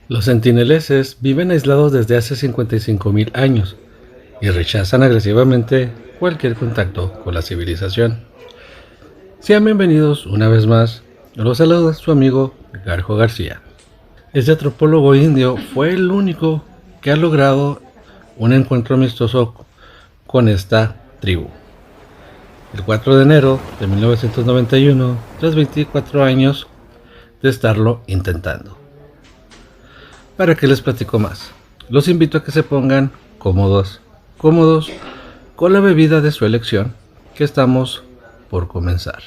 Los sentineleses viven aislados desde hace 55.000 años y rechazan agresivamente cualquier contacto con la civilización. Sean bienvenidos una vez más. Los saluda su amigo Garjo García. Este antropólogo indio fue el único que ha logrado un encuentro amistoso con esta tribu. El 4 de enero de 1991, tras 24 años de estarlo intentando. ¿Para qué les platico más? Los invito a que se pongan cómodos con la bebida de su elección, que estamos por comenzar.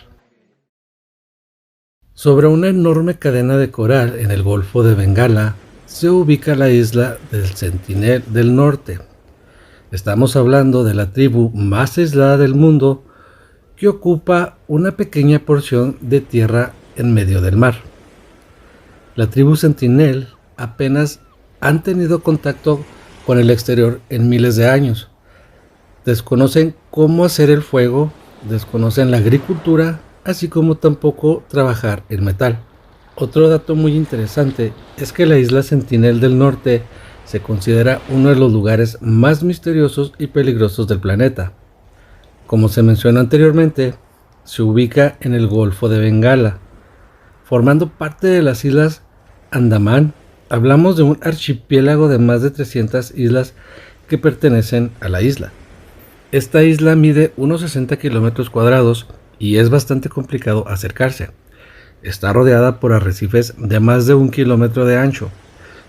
Sobre una enorme cadena de coral en el Golfo de Bengala se ubica la isla del Sentinel del Norte. Estamos hablando de la tribu más aislada del mundo, que ocupa una pequeña porción de tierra en medio del mar. La tribu Sentinel apenas han tenido contacto con el exterior en miles de años. Desconocen cómo hacer el fuego, desconocen la agricultura, así como tampoco trabajar el metal. Otro dato muy interesante es que la isla Sentinel del Norte se considera uno de los lugares más misteriosos y peligrosos del planeta. Como se mencionó anteriormente, se ubica en el Golfo de Bengala, formando parte de las islas Andamán. Hablamos de un archipiélago de más de 300 islas que pertenecen a la isla. Esta isla mide unos 60 kilómetros cuadrados y es bastante complicado acercarse. Está rodeada por arrecifes de más de 1 kilómetro de ancho,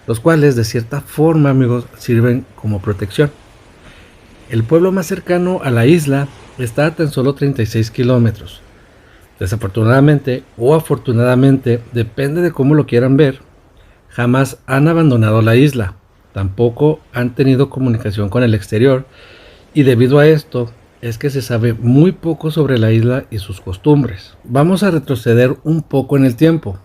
los cuales de cierta forma, amigos, sirven como protección. El pueblo más cercano a la isla está a tan solo 36 kilómetros. Desafortunadamente o afortunadamente, depende de cómo lo quieran ver, jamás han abandonado la isla, tampoco han tenido comunicación con el exterior, y debido a esto es que se sabe muy poco sobre la isla y sus costumbres. Vamos a retroceder un poco en el tiempo.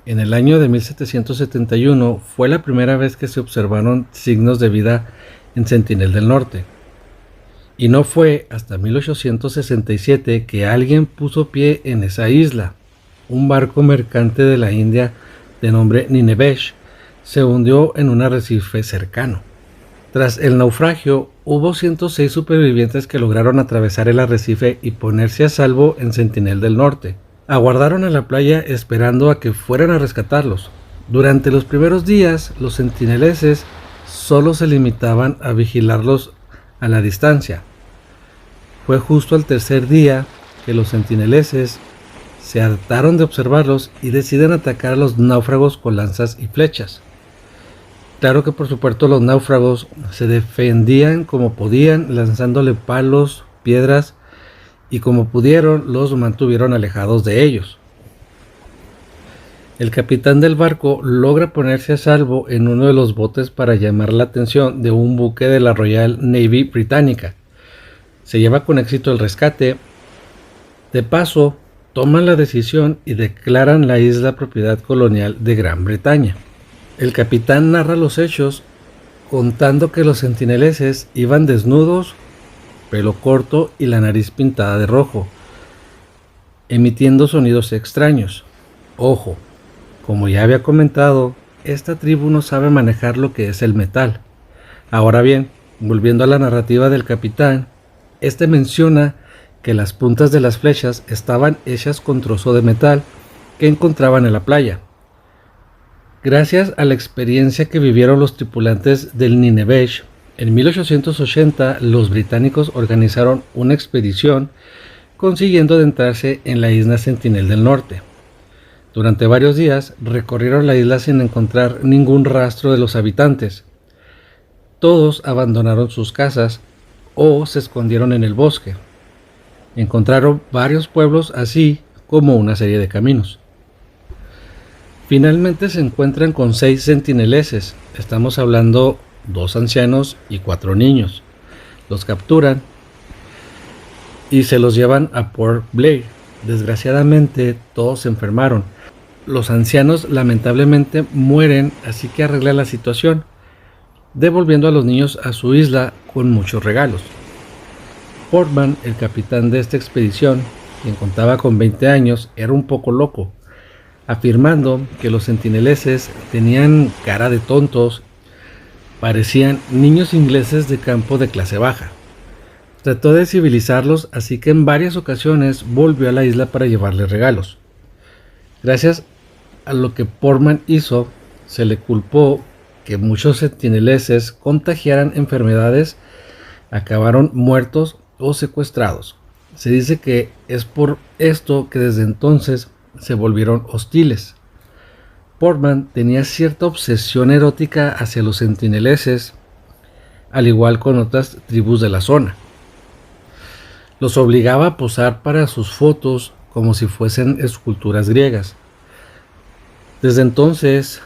En el año de 1771 fue la primera vez que se observaron signos de vida en Sentinel del Norte. Y no fue hasta 1867 que alguien puso pie en esa isla. Un barco mercante de la India de nombre Nineveh se hundió en un arrecife cercano. Tras el naufragio, hubo 106 supervivientes que lograron atravesar el arrecife y ponerse a salvo en Sentinel del Norte. Aguardaron en la playa esperando a que fueran a rescatarlos. Durante los primeros días, los sentineleses solo se limitaban a vigilarlos a la distancia. Fue justo al tercer día que los sentineleses se hartaron de observarlos y deciden atacar a los náufragos con lanzas y flechas. Claro que por supuesto los náufragos se defendían como podían, lanzándole palos, piedras, y como pudieron los mantuvieron alejados de ellos. El capitán del barco logra ponerse a salvo en uno de los botes para llamar la atención de un buque de la Royal Navy británica. Se lleva con éxito el rescate. De paso, toman la decisión y declaran la isla propiedad colonial de Gran Bretaña. El capitán narra los hechos contando que los sentineleses iban desnudos, pelo corto y la nariz pintada de rojo, emitiendo sonidos extraños. Ojo, como ya había comentado, esta tribu no sabe manejar lo que es el metal. Ahora bien, volviendo a la narrativa del capitán, este menciona que las puntas de las flechas estaban hechas con trozo de metal que encontraban en la playa. Gracias a la experiencia que vivieron los tripulantes del Nineveh, en 1880 los británicos organizaron una expedición consiguiendo adentrarse en la isla Sentinel del Norte. Durante varios días recorrieron la isla sin encontrar ningún rastro de los habitantes. Todos abandonaron sus casas o se escondieron en el bosque. Encontraron varios pueblos así como una serie de caminos. Finalmente se encuentran con 6 sentineleses, estamos hablando 2 ancianos y 4 niños. Los capturan y se los llevan a Port Blair. Desgraciadamente todos se enfermaron. Los ancianos lamentablemente mueren, así que arregla la situación. devolviendo a los niños a su isla con muchos regalos. Portman, el capitán de esta expedición, quien contaba con 20 años, era un poco loco, afirmando que los sentineleses tenían cara de tontos, parecían niños ingleses de campo de clase baja. Trató de civilizarlos, así que en varias ocasiones volvió a la isla para llevarles regalos. Gracias a lo que Portman hizo, se le culpó que muchos sentineleses contagiaran enfermedades, acabaron muertos o secuestrados. Se dice que es por esto que desde entonces se volvieron hostiles. Portman tenía cierta obsesión erótica hacia los sentineleses, al igual con otras tribus de la zona. Los obligaba a posar para sus fotos como si fuesen esculturas griegas. Desde entonces,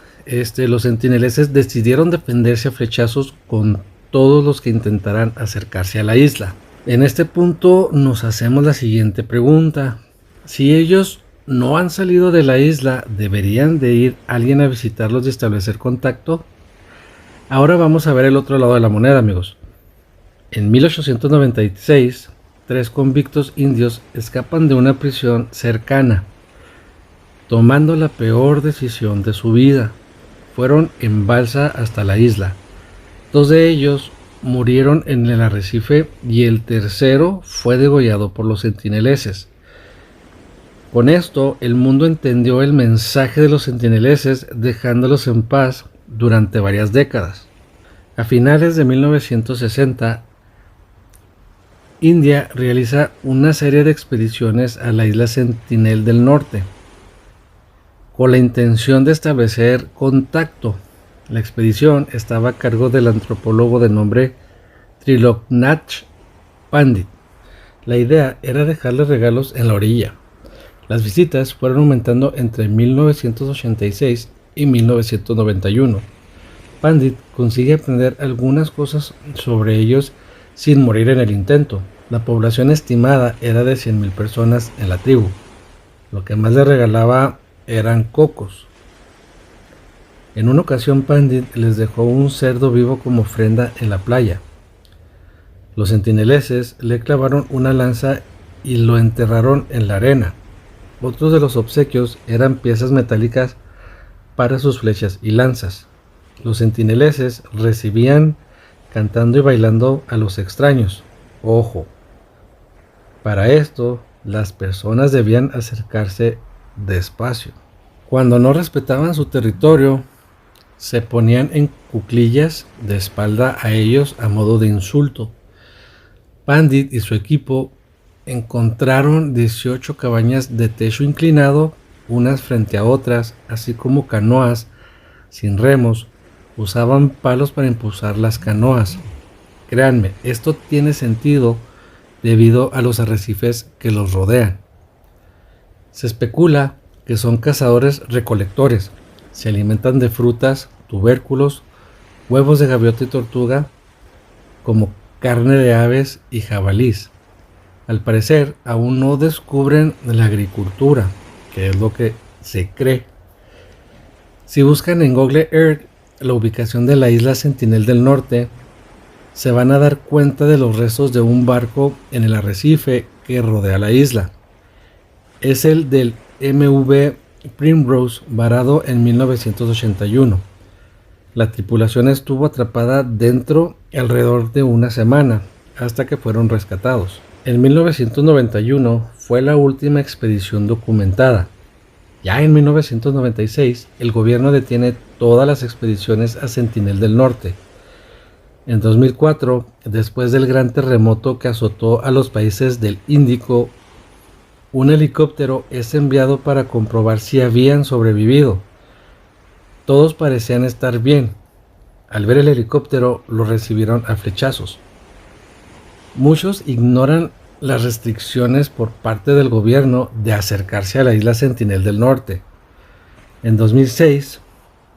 los sentineleses decidieron defenderse a flechazos con todos los que intentaran acercarse a la isla. En este punto nos hacemos la siguiente pregunta: si ellos no han salido de la isla, ¿deberían de ir alguien a visitarlos y establecer contacto? Ahora vamos a ver el otro lado de la moneda, amigos. En 1896, 3 convictos indios escapan de una prisión cercana, tomando la peor decisión de su vida. Fueron en balsa hasta la isla. 2 de ellos murieron en el arrecife y el tercero fue degollado por los sentineleses. Con esto, el mundo entendió el mensaje de los sentineleses, dejándolos en paz durante varias décadas. A finales de 1960, India realiza una serie de expediciones a la isla Sentinel del Norte, con la intención de establecer contacto. La expedición estaba a cargo del antropólogo de nombre Triloknath Pandit. La idea era dejarles regalos en la orilla. Las visitas fueron aumentando entre 1986 y 1991. Pandit consigue aprender algunas cosas sobre ellos sin morir en el intento. La población estimada era de 100,000 personas en la tribu. Lo que más le regalaba eran cocos. En una ocasión, Pandit les dejó un cerdo vivo como ofrenda en la playa. Los sentineleses le clavaron una lanza y lo enterraron en la arena. Otros de los obsequios eran piezas metálicas para sus flechas y lanzas. Los sentineleses recibían cantando y bailando a los extraños. Ojo, para esto las personas debían acercarse despacio. Cuando no respetaban su territorio, se ponían en cuclillas de espalda a ellos a modo de insulto. Pandit y su equipo encontraron 18 cabañas de techo inclinado, unas frente a otras, así como canoas sin remos. Usaban palos para impulsar las canoas. Créanme, esto tiene sentido debido a los arrecifes que los rodean. Se especula que son cazadores recolectores. Se alimentan de frutas, tubérculos, huevos de gaviota y tortuga, como carne de aves y jabalís. Al parecer, aún no descubren la agricultura, que es lo que se cree. Si buscan en Google Earth la ubicación de la isla Sentinel del Norte, se van a dar cuenta de los restos de un barco en el arrecife que rodea la isla. Es el del MV Primrose, varado en 1981. La tripulación estuvo atrapada dentro alrededor de una semana, hasta que fueron rescatados. En 1991 fue la última expedición documentada. Ya en 1996, el gobierno detiene todas las expediciones a Sentinel del Norte. En 2004, después del gran terremoto que azotó a los países del Índico, un helicóptero es enviado para comprobar si habían sobrevivido. Todos parecían estar bien. Al ver el helicóptero, lo recibieron a flechazos. Muchos ignoran las restricciones por parte del gobierno de acercarse a la isla Sentinel del Norte. En 2006,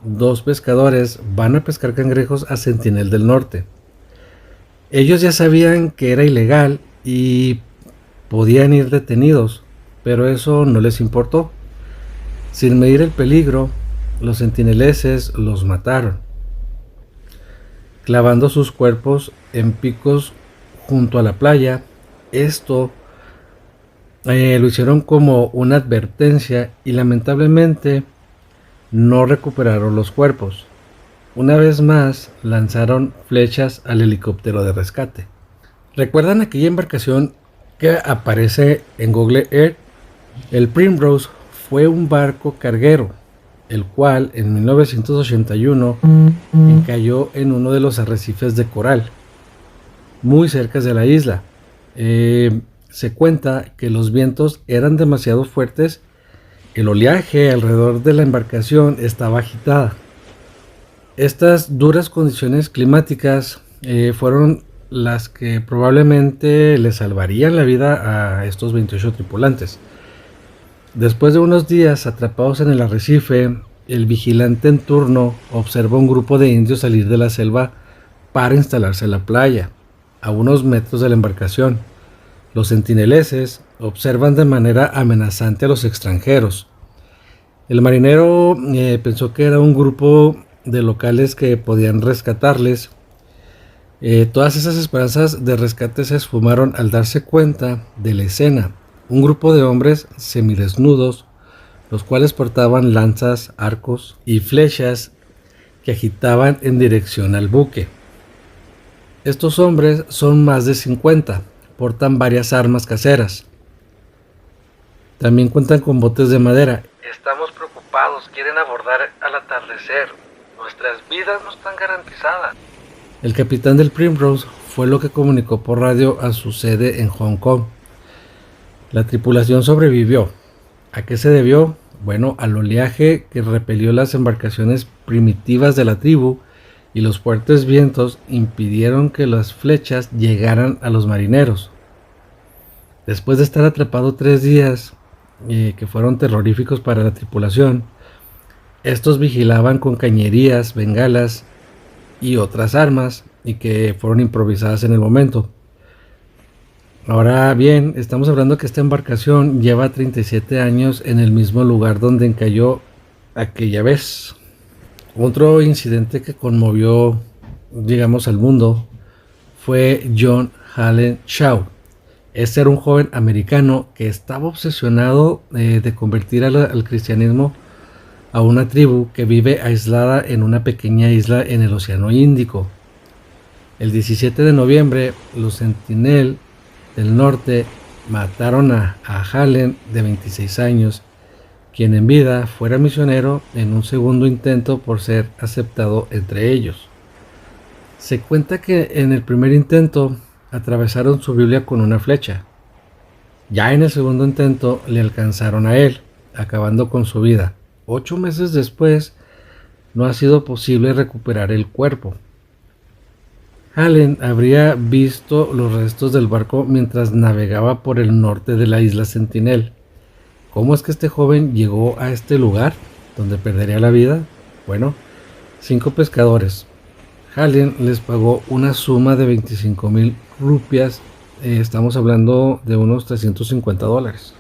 2 pescadores van a pescar cangrejos a Sentinel del Norte. Ellos ya sabían que era ilegal y podían ir detenidos, pero eso no les importó. Sin medir el peligro, los sentineleses los mataron. clavando sus cuerpos en picos junto a la playa. Esto lo hicieron como una advertencia y lamentablemente no recuperaron los cuerpos. Una vez más lanzaron flechas al helicóptero de rescate. ¿Recuerdan aquella embarcación que aparece en Google Earth? El Primrose fue un barco carguero, el cual en 1981 encalló en uno de los arrecifes de coral, muy cerca de la isla. Se cuenta que los vientos eran demasiado fuertes, el oleaje alrededor de la embarcación estaba agitada. Estas duras condiciones climáticas fueron las que probablemente le salvarían la vida a estos 28 tripulantes. Después de unos días atrapados en el arrecife, el vigilante en turno observa un grupo de indios salir de la selva para instalarse en la playa, a unos metros de la embarcación. Los centineleses observan de manera amenazante a los extranjeros. El marinero pensó que era un grupo de locales que podían rescatarles. Todas esas esperanzas de rescate se esfumaron al darse cuenta de la escena. Un grupo de hombres semidesnudos, los cuales portaban lanzas, arcos y flechas que agitaban en dirección al buque. Estos hombres son más de 50, portan varias armas caseras. También cuentan con botes de madera. Estamos preocupados, quieren abordar al atardecer. Nuestras vidas no están garantizadas. El capitán del Primrose fue lo que comunicó por radio a su sede en Hong Kong. La tripulación sobrevivió. ¿A qué se debió? Bueno, al oleaje que repelió las embarcaciones primitivas de la tribu y los fuertes vientos impidieron que las flechas llegaran a los marineros. Después de estar atrapado 3 días, que fueron terroríficos para la tripulación, estos vigilaban con cañerías, bengalas y otras armas y que fueron improvisadas en el momento. Ahora bien, estamos hablando que esta embarcación lleva 37 años en el mismo lugar donde encalló aquella vez. Otro incidente que conmovió, digamos, al mundo fue John Allen Shaw. Este era un joven americano que estaba obsesionado de convertir al cristianismo a una tribu que vive aislada en una pequeña isla en el Océano Índico. El 17 de noviembre, los Sentinel del Norte mataron a Allen, de 26 años, quien en vida fuera misionero, en un segundo intento por ser aceptado entre ellos. Se cuenta que en el primer intento atravesaron su Biblia con una flecha. Ya en el segundo intento le alcanzaron a él, acabando con su vida. 8 meses después, no ha sido posible recuperar el cuerpo. Allen habría visto los restos del barco mientras navegaba por el norte de la isla Sentinel. ¿Cómo es que este joven llegó a este lugar donde perdería la vida? Bueno, 5 pescadores. Allen les pagó una suma de 25,000 rupias. Estamos hablando de unos $350.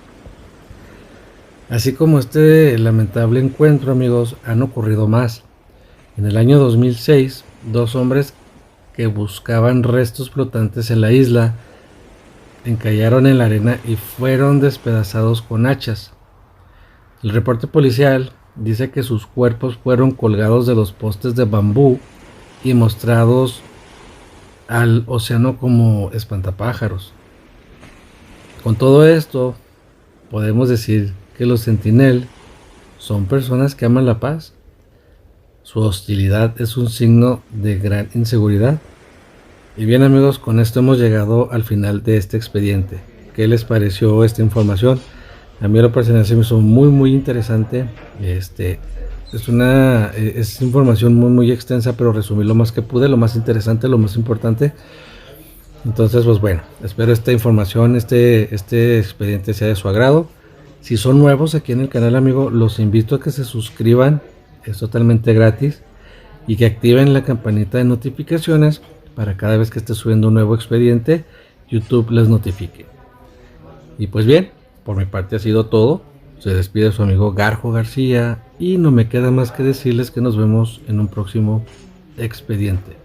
Así como este lamentable encuentro, amigos, han ocurrido más. En el año 2006, 2 hombres que buscaban restos flotantes en la isla encallaron en la arena y fueron despedazados con hachas. El reporte policial dice que sus cuerpos fueron colgados de los postes de bambú y mostrados al océano como espantapájaros. Con todo esto, podemos decir que los Sentinel son personas que aman la paz. Su hostilidad es un signo de gran inseguridad. Y bien, amigos, con esto hemos llegado al final de este expediente. ¿Qué les pareció esta información? A mí lo personal se me hizo muy interesante. Es información muy extensa, pero resumí lo más que pude, lo más interesante, lo más importante. Entonces, pues bueno, espero esta información, este expediente sea de su agrado. Si son nuevos aquí en el canal, amigo, los invito a que se suscriban, es totalmente gratis, y que activen la campanita de notificaciones para cada vez que esté subiendo un nuevo expediente, YouTube les notifique. Y pues bien, por mi parte ha sido todo. Se despide su amigo Garjo García y no me queda más que decirles que nos vemos en un próximo expediente.